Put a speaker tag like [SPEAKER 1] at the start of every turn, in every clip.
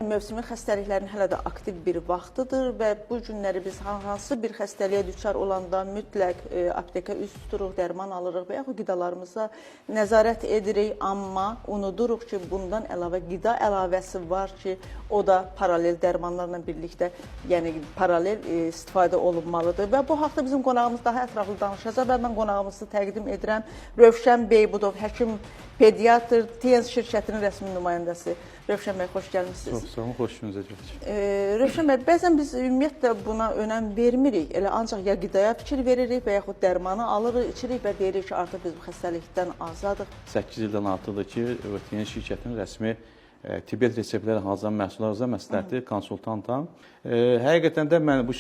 [SPEAKER 1] Mövsümi xəstəliklərin hələ də aktiv bir vaxtıdır və bu günləri biz hansı bir xəstəliyə düçar olanda mütləq aptekə üz tuturuq, dərman alırıq və yaxud qidalarımıza nəzarət edirik, amma unuduruq ki, bundan əlavə qida əlavəsi var ki, o da paralel dərmanlarla birlikdə, yəni paralel istifadə olunmalıdır və bu haqda bizim qonağımız daha ətraflı danışacaq və mən qonağımızı təqdim edirəm Rövşən Beybudov, həkim, pediatr, TNS şirkətinin rəsmi nümayəndəsi. Rövşən bəy, xoş gəlmişsiniz.
[SPEAKER 2] Çox sağ olun, xoş gününüzə.
[SPEAKER 1] Rövşən bəy, bəzən biz ümumiyyətlə buna önəm vermirik. Elə ancaq ya qidaya fikir veririk və yaxud dərmanı alırıq, içirik və deyirik ki, artıq biz bu xəstəlikdən azadıq.
[SPEAKER 2] 8 ildən artıqdır ki, TNS şirkətinin rəsmi tibbiyat reseptləri hazırlayan məhsullarınıza məsləhətli konsultantam. Həqiqətən də mən bu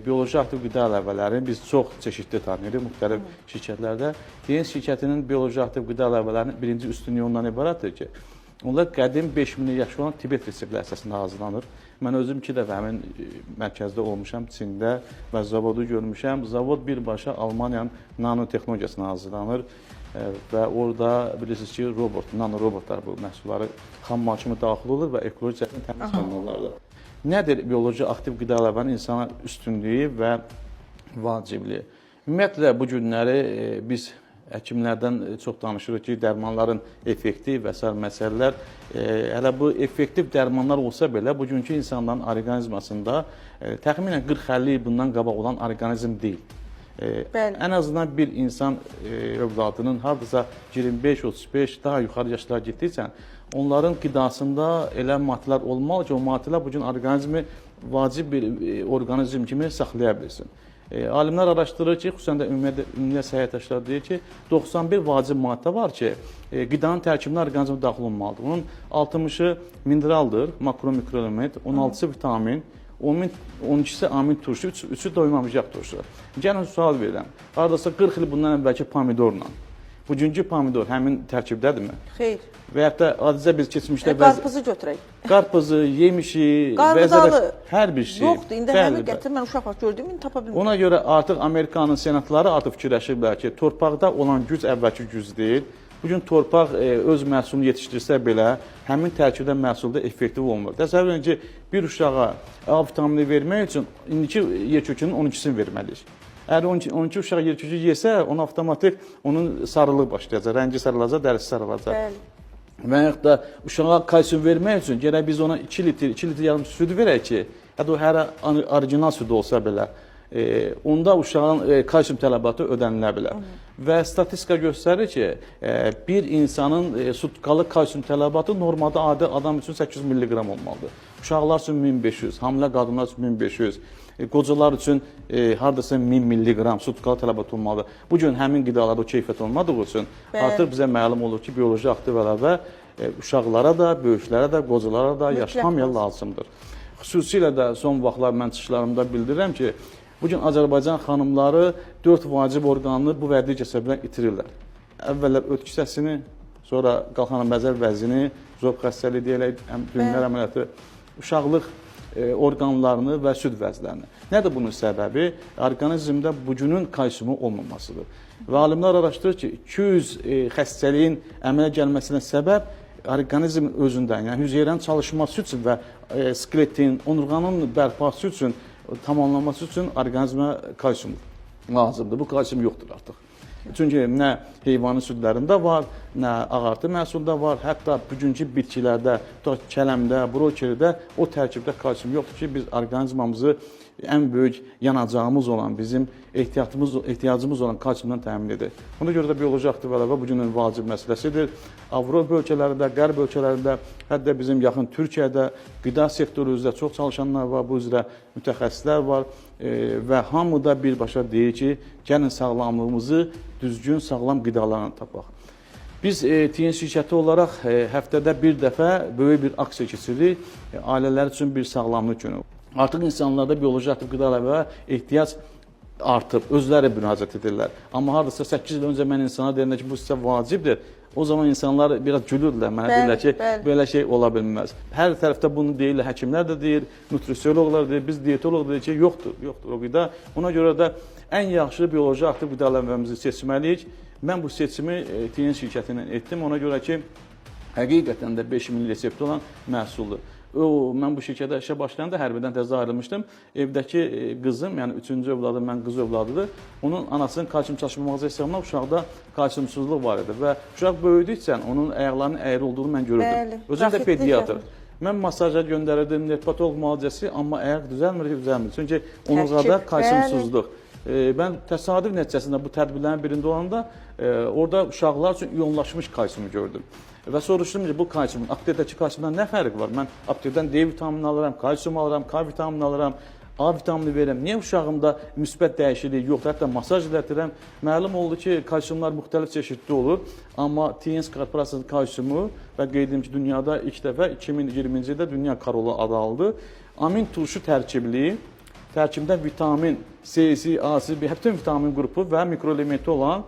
[SPEAKER 2] bioloji aktiv qida əlavələrini biz çox çeşidli tanıyırıq müxtəlif şirkətlərdə. TNS şirkətinin bioloji aktiv qida əlavələrinin birinci üstünlüyü ondan ibarətdir ki, onlar qədim 5000 yaşı olan tibbiyat reseptləri əsasında hazırlanır. Mən özüm 2 dəfə həmin mərkəzdə olmuşam, Çində və zavodu görmüşəm. Zavod birbaşa Almaniyanın nanotexnologiyasına hazırlanır. Və orada bilirsiniz ki, nanorobotlar bu məhsulları xammal kimi daxil olur və ekoloji cəhətdən təmiz xammallardır. Nədir bioloji aktiv qida əlavənin insana üstünlüyü və vacibliyi? Ümumiyyətlə, bu günləri biz həkimlərdən çox danışırıq ki, dərmanların effektiv və s. məsələlər. Hələ bu effektiv dərmanlar olsa belə, bugünkü insanların orqanizmasında təxminən 40-50 il bundan qabaq olan orqanizm deyil. Ən azından bir insan övladının hardasa 25-35 daha yuxarı yaşlara getdikcə onların qidasında elə maddələr olmalı ki, o maddələr bugün orqanizmi vacib bir orqanizm kimi saxlaya bilsin. Alimlər araşdırır ki, xüsusən də ümumiyyətlə səhiyyə deyir ki, 91 vacib maddə var ki, qidanın tərkibinə orqanizmə daxil olmalıdır. Bunun 60-ı mineraldır, makro mikroelement, 16-sı vitamin, 12-si amin turşu, 3-ü doymamış yağ turşu. Gəlin sual verirəm. Hardasa 40 il bundan əvvəlki pomidorla, bugünkü pomidor həmin tərkibdədirmi?
[SPEAKER 1] Xeyr.
[SPEAKER 2] Və hətta adicə biz keçmişdə...
[SPEAKER 1] Qarpızı götürək.
[SPEAKER 2] Qarpızı, yemişi,
[SPEAKER 1] qarğıdalı,
[SPEAKER 2] hər bir şey.
[SPEAKER 1] Yoxdur, indi həmin gətir, mən uşaq vaxt gördüyüm, indi tapa bilmirəm.
[SPEAKER 2] Ona görə artıq Amerikanın senatları artıq fikirləşirlər ki, torpaqda olan güc əvvəlki güc deyil. Bugün torpaq öz məhsulunu yetişdirsə belə, həmin tərkibdə məhsulda effektiv olmur. Təsəvvür edin ki, bir uşağa A vitamini vermək üçün indiki yerkökünün 12-sini verməliyik. Əgər 12 uşaq yerkökü yesə, ona avtomatik onun sarılığı başlayacaq, rəngi sarılacaq, dərisi sarılacaq.
[SPEAKER 1] Bəli.
[SPEAKER 2] Və yaxud da uşağa kalsium vermək üçün gərək biz ona 2 litr yarım süd verək ki, hətta o hər orijinal süd olsa belə, onda uşağın kalsium tələbatı ödənilə bilər. Və statistika göstərir ki, bir insanın sutkalı kalsium tələbatı normalda adi adam üçün 800 mg olmalıdır. Uşaqlar üçün 1500, hamilə qadınlar üçün 1500, qocalar üçün hardasa 1000 mg sutkalı tələbat olmalıdır. Bu gün həmin qidalarda o keyfiyyət olmadığı üçün artıq bizə məlum olur ki, bioloji aktiv əlavə uşaqlara da, böyüklərə də, qocalara da, yaş hamıya lazımdır. Xüsusilə də son vaxtlar mən çıxışlarımda bildirirəm ki, bugün Azərbaycan xanımları 4 vacib orqanını bu vərdiyi kəsəbdən itirirlər. Əvvəllər öd kisəsini, sonra qalxana məzər vəzini, zob xəstəliyi deyək, düyünlər əməliyyatı, uşaqlıq orqanlarını və süd vəzlərini. Nədir bunun səbəbi? Orqanizmdə bugünün kalsiumu olmamasıdır. Və alimlər araşdırır ki, 200 xəstəliyin əmələ gəlməsinə səbəb orqanizmin özündən, yəni hüceyrənin çalışması üçün və skeletin, onurğanın bərpası üçün, tamamlanması üçün orqanizmə kalsium lazımdır. Bu kalsium yoxdur artıq. Çünki nə heyvanın südlərində var, nə ağartı məhsulda var, hətta bugünkü bitkilərdə, kələmdə, brokeridə o tərkibdə kalsium yoxdur ki, biz orqanizmamızı ən böyük yanacağımız olan, bizim ehtiyacımız olan kalsiumdan təmin edir. Ona görə də bioloji aktiv əlavə bugünün vacib məsələsidir. Avropa ölkələrində, qərb ölkələrində, hətta bizim yaxın Türkiyədə qida sektoru üzrə çox çalışanlar var, bu üzrə mütəxəssislər var və hamı da birbaşa deyir ki, gəlin sağlamlığımızı düzgün, sağlam qidalarla tapaq. Biz TNS şirkəti olaraq həftədə bir dəfə böyük bir aksiya keçiririk, ailələr üçün bir sağlamlıq günü. Artıq insanlarda bioloji aktiv qida əlavə ehtiyac artıb, özləri müraciət edirlər. Amma hardasa 8 il öncə mən insana deyirəm ki, bu sizə vacibdir. O zaman insanlar biraz gülürdülər, mənə deyirlər ki, belə şey ola bilməz. Hər tərəfdə bunu deyirlər, həkimlər də deyir, nutrisiologlar deyir, biz diyetolog deyir ki, yoxdur o qida. Ona görə də ən yaxşı bioloji aktiv qida əlavəmizi seçməliyik. Mən bu seçimi TNS şirkəti ilə etdim, ona görə ki, həqiqətən də 5000 resepti olan məhsuldur. mən bu şirkətdə işə başlayanda hərbidən təzə ayrılmışdım. Evdəki qızım, yəni 3-cü övladım, mən qız övladıdır. Onun anasının kalsium çatışmamazlığı hesabına uşaqda kalsiumsuzluq var idi və uşaq böyüdükcə onun ayaqlarının əyri olduğunu mən görürdüm. Özüm də pediatr. Mən masaja göndərirdim, nerpatoloq müalicəsi, amma ayaq düzəlmir. Çünki onurğada kalsiumsuzluq. Mən təsadüf nəticəsində bu tədbirlərin birində olanda orada uşaqlar üçün iyonlaşmış kalsiumu gördüm. Və soruşdum ki, bu kalsiumun aptekdəki kalsiumdan nə fərqi var? Mən aptekdən D vitamini alıram, kalsium alıram, K vitamini alıram, A vitamini verirəm. Niyə uşağımda müsbət dəyişiklik yoxdur? Hətta masaj elətirəm. Məlum oldu ki, kalsiumlar müxtəlif çeşidli olur. Amma TNS korporasiyasının kalsiumu və qeyd edim ki, dünyada ilk dəfə 2020-ci ildə dünya karolu adı aldı. Amin turşu tərkibində vitamin C, A, C, B, bütün vitamin qrupu və mikroelementi olan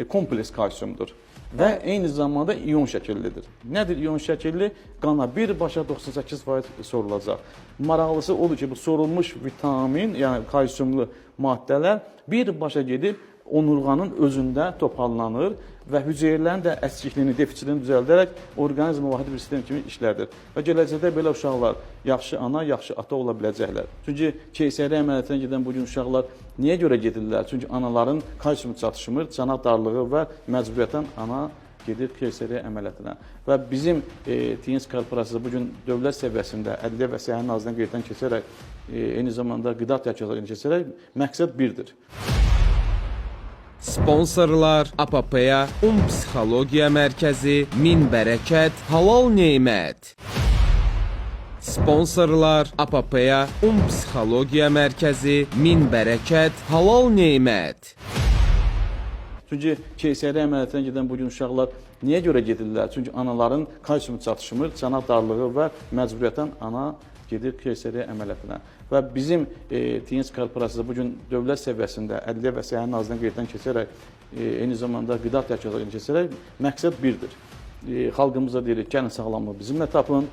[SPEAKER 2] kompleks kalsiumdur. Və eyni zamanda iyon şəkillidir. Nədir iyon şəkilli? Qana birbaşa 98% sorulacaq. Maraqlısı odur ki, bu sorulmuş vitamin, yəni kalsiumlu maddələr birbaşa gedib onurğanın özündə toparlanır və hüceyrələrin də əskikliyini, defisilini düzəldərək orqanizm vahid bir sistem kimi işlədir. Və gələcəkdə belə uşaqlar yaxşı ana, yaxşı ata ola biləcəklər. Çünki keysəriyyə əməliyyatına gedən bugün uşaqlar niyə görə gedirlər? Çünki anaların kalsium çatışmır, çanaq darlığı və məcburiyyətən ana gedir keysəriyyə əməliyyatına. Və bizim TNS korporasiyası bugün dövlət səviyyəsində Ədliyyə və Səhiyyə Nazirliyinin qeyddən keçərək, eyni zamanda qida təchizatlarını keçərək məqsəd birdir.
[SPEAKER 3] Sponsorlar APP-ya, Psixologiya Mərkəzi, Min Bərəkət, Halal Neymət. Sponsorlar APP-ya, Psixologiya Mərkəzi, Min Bərəkət, Halal Neymət.
[SPEAKER 2] Çünki keysəriyyə əməliyyatına gedən bugün uşaqlar niyə görə gedirlər? Çünki anaların kalsium çatışmır, çanaq darlığı və məcburiyyətən ana gedir keysəriyyə əməliyyatına. Və bizim TNS korporasiyası bugün dövlət səviyyəsində Ədliyyə və Səhiyyə Nazirliyinin qeyddən keçərək, eyni zamanda qida təchizatlarını keçərək məqsəd birdir. Xalqımıza deyirik, gəlin sağlamlığı bizimlə tapın.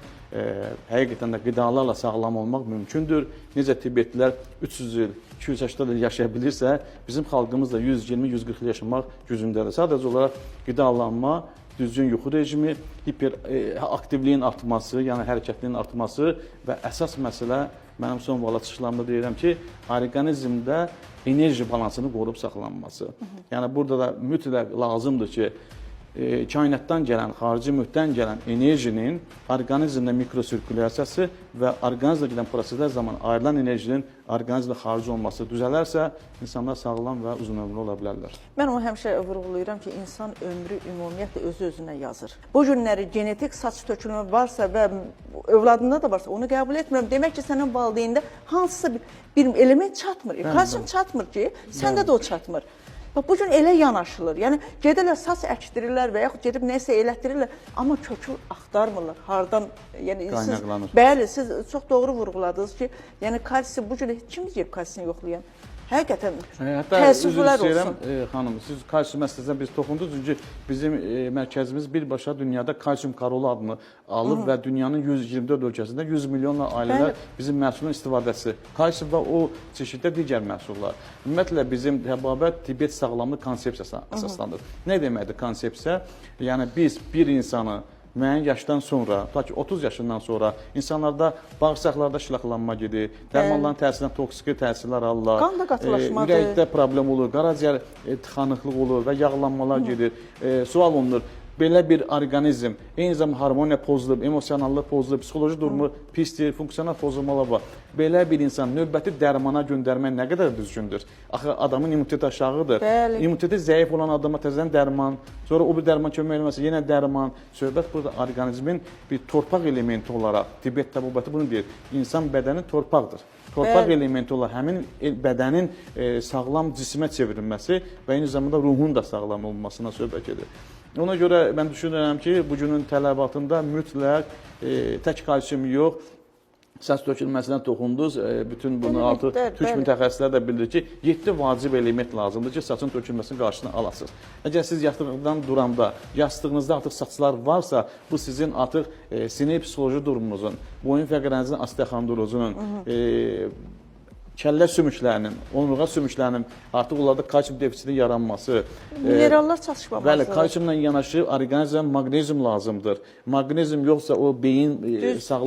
[SPEAKER 2] Həqiqətən də qidalarla sağlam olmaq mümkündür. Necə Tibetlilər 300 il, 280 il yaşaya bilirsə, bizim xalqımız da 120-140 il yaşamaq gücündədir. Sadəcə olaraq qidalanma, düzgün yuxu rejimi, hiperaktivliyin artması, yəni hərəkətliyin artması və əsas məsələ mənim son valla çıxışlarımda deyirəm ki, orqanizmdə enerji balansını qorub saxlanması. Yəni burada da mütləq lazımdır ki, kainatdan gələn, xarici mühitdən gələn enerjinin orqanizmdə mikrosirkulyasiyası və orqanizmdə gedən proseslər zamanı ayrılan enerjinin orqanizmdə xaric olması düzələrsə, insanlar sağlam və uzun ömürlü ola bilərlər.
[SPEAKER 1] Mən onu həmişə vurğulayıram ki, insan ömrü ümumiyyətlə özü-özünə yazır. Bu günləri genetik saç tökülmə varsa və övladında da varsa onu qəbul etmirəm. Demək ki, sənin valideyndə hansısa bir element çatmır. Kalsium çatmır ki, səndə də o çatmır. Bu gün elə yanaşılır. Yəni gedirlər saç əkdirirlər və yaxud gedib nəsə elətdirirlər, amma kökü axtarmırlar. Hardan, yəni
[SPEAKER 2] qaynaqlanır.
[SPEAKER 1] Bəli, siz çox doğru vurğuladınız ki, yəni kalsium bu gün kim deyib kalsium yoxlayan? Həqiqətən təəssüflər olsun.
[SPEAKER 2] Xanım, siz kalsium məsələsinə biz toxundunuz. Çünki bizim mərkəzimiz birbaşa dünyada kalsium karolu adını alıb və dünyanın 124 ölkəsində 100 milyonla ailələr bizim məhsulun istifadəsi. Kalsium və o çeşiddə digər məhsullar. Ümumiyyətlə bizim Təbabət Tibet sağlamlıq konsepsiyasına əsaslanır. Nə deməkdir konsepsiya? Yəni biz bir insanı müəyyən yaşdan sonra, ta ki 30 yaşından sonra insanlarda bağırsaqlarda şilaqlanma gedir, dərmanların təsirindən toksiki təsirlər alırlar,
[SPEAKER 1] qan da qatılaşmadır,
[SPEAKER 2] ürəkdə problem olur, qaraciyər tıxanıqlıq olur və yağlanmalar gedir. Sual olunur, belə bir orqanizm eyni zamanda harmoniya pozulub, emosionallıq pozulub, psixoloji durumu pisdir, funksional pozulmalar var. Belə bir insan növbəti dərmana göndərmək nə qədər düzgündür? Axı adamın immuniteti aşağıdır. İmmuniteti zəif olan adama təzədən dərman, sonra o bir dərman kömək eləməsə yenə dərman. Söhbət burada orqanizmin bir torpaq elementi olaraq, Tibet təbabətı bunu deyir, insan bədəni torpaqdır. Torpaq elementi olan həmin bədənin sağlam cisimə çevrilməsi və eyni zamanda ruhun da sağlam olmasına söhbət edir. Ona görə mən düşünürəm ki, bugünün tələbatında mütləq tək kalsium yox, saç tökülməsinə toxundunuz. Bütün bunu artıq türk mütəxəssislər də bilir ki, 7 vacib element lazımdır ki, saçın tökülməsinin qarşısını alasınız. Əgər siz yataqdan duranda, yastığınızda artıq saçlar varsa, bu sizin artıq sinir psixoloji durumunuzun, boyun fəqrənizin osteoxondrozunun, kəllə sümüklərinin, onurğa sümüklərinin artıq onlarda kalsium defisiti yaranması,
[SPEAKER 1] minerallar çatışmaması.
[SPEAKER 2] Bəli, kalsiumla yanaşı orqanizmə maqnezium lazımdır. Maqnezium yoxsa o beyin sağlam